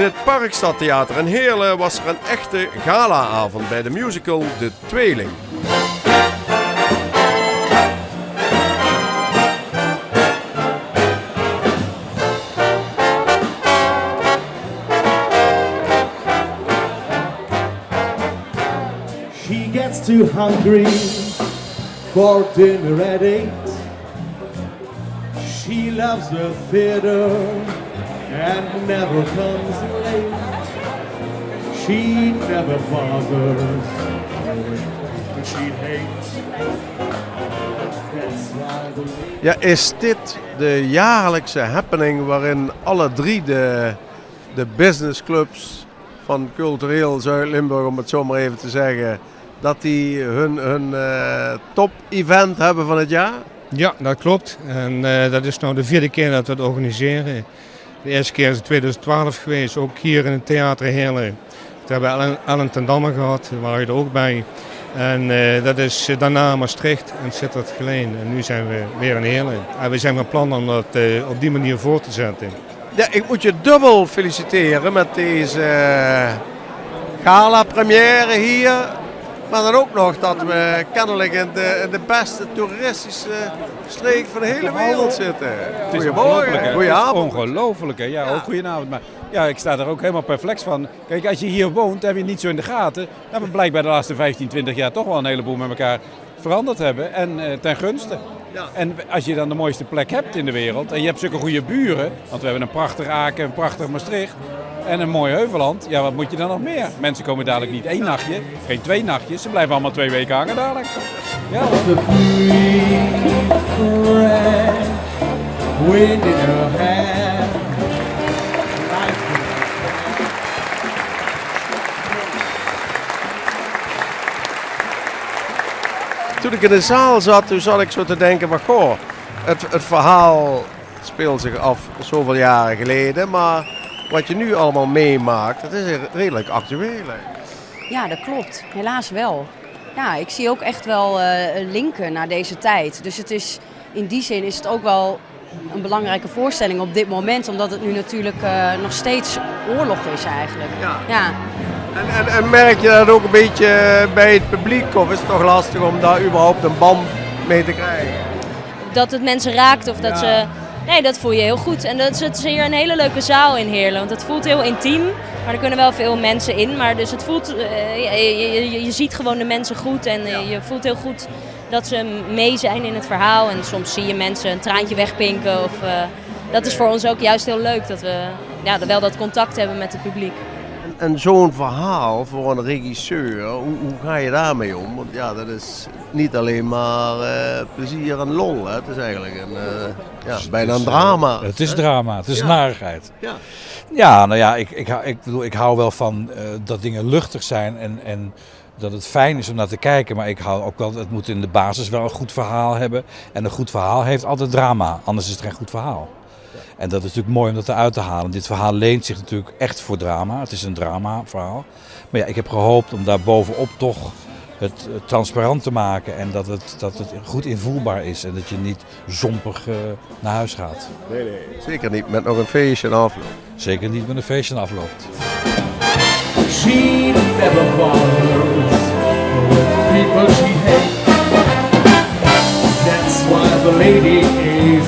In het Parkstadtheater in Heerlen was er een echte galaavond bij de musical De Tweeling. She gets too hungry for dinner at 8. She loves the theater and never comes late. She never bothers when she hates. That's why the Ja, is dit de jaarlijkse happening waarin alle drie de businessclubs van cultureel Zuid-Limburg, om het zo maar even te zeggen, dat die hun top-event hebben van het jaar? Ja, dat klopt. En dat is nou de 4e keer dat we het organiseren. De eerste keer is in 2012 geweest, ook hier in het Theater Heerlen. Toen hebben we Ellen ten Damme gehad, daar waren je er ook bij. En dat is daarna Maastricht en Sittard-Geleen. En nu zijn we weer in Heerlen. En we zijn van plan om dat op die manier voor te zetten. Ja, ik moet je dubbel feliciteren met deze gala-première hier. Maar dan ook nog dat we kennelijk in de beste toeristische streek van de hele wereld zitten. Goedemorgen, goedenavond. Ongelooflijk, hè? Ja, ook goedenavond. Maar ja, ik sta er ook helemaal perplex van. Kijk, als je hier woont, heb je het niet zo in de gaten. Dat we blijkbaar de laatste 15, 20 jaar toch wel een heleboel met elkaar veranderd hebben. En ten gunste. Ja. En als je dan de mooiste plek hebt in de wereld en je hebt zulke goede buren, want we hebben een prachtig Aken, een prachtig Maastricht en een mooi Heuvelland, ja, wat moet je dan nog meer? Mensen komen dadelijk niet 1 nachtje, geen 2 nachtjes, ze blijven allemaal 2 weken hangen dadelijk. Ja. the free fresh wind in her hair. Toen ik in de zaal zat, toen zat ik zo te denken van goh, het verhaal speelt zich af zoveel jaren geleden, maar wat je nu allemaal meemaakt, dat is redelijk actueel. Ja, dat klopt. Helaas wel. Ja, ik zie ook echt wel linken naar deze tijd. Dus het is, in die zin is het ook wel een belangrijke voorstelling op dit moment, omdat het nu natuurlijk nog steeds oorlog is eigenlijk. Ja. En merk je dat ook een beetje bij het publiek, of is het toch lastig om daar überhaupt een band mee te krijgen? Dat het mensen raakt of dat ze... Nee, dat voel je heel goed. En dat is hier een hele leuke zaal in Heerlen. Want het voelt heel intiem, maar er kunnen wel veel mensen in. Maar dus het voelt... je ziet gewoon de mensen goed en je voelt heel goed dat ze mee zijn in het verhaal. En soms zie je mensen een traantje wegpinken. Dat is voor ons ook juist heel leuk, dat we wel dat contact hebben met het publiek. En zo'n verhaal voor een regisseur, hoe ga je daarmee om? Want ja, dat is niet alleen maar plezier en lol. Hè? Het is eigenlijk bijna een drama. Het is drama, het is narigheid. Ja. Ja, nou ja, ik hou wel van dat dingen luchtig zijn en dat het fijn is om naar te kijken. Maar ik hou ook wel, het moet in de basis wel een goed verhaal hebben. En een goed verhaal heeft altijd drama, anders is het geen goed verhaal. En dat is natuurlijk mooi om dat eruit te halen. Dit verhaal leent zich natuurlijk echt voor drama. Het is een dramaverhaal. Maar ja, ik heb gehoopt om daar bovenop toch het transparant te maken. En dat het goed invoelbaar is. En dat je niet zompig naar huis gaat. Nee, zeker niet. Met nog een feestje en afloop. Zeker niet met een feestje en afloopt. She never bothers with people she hates. That's why the lady is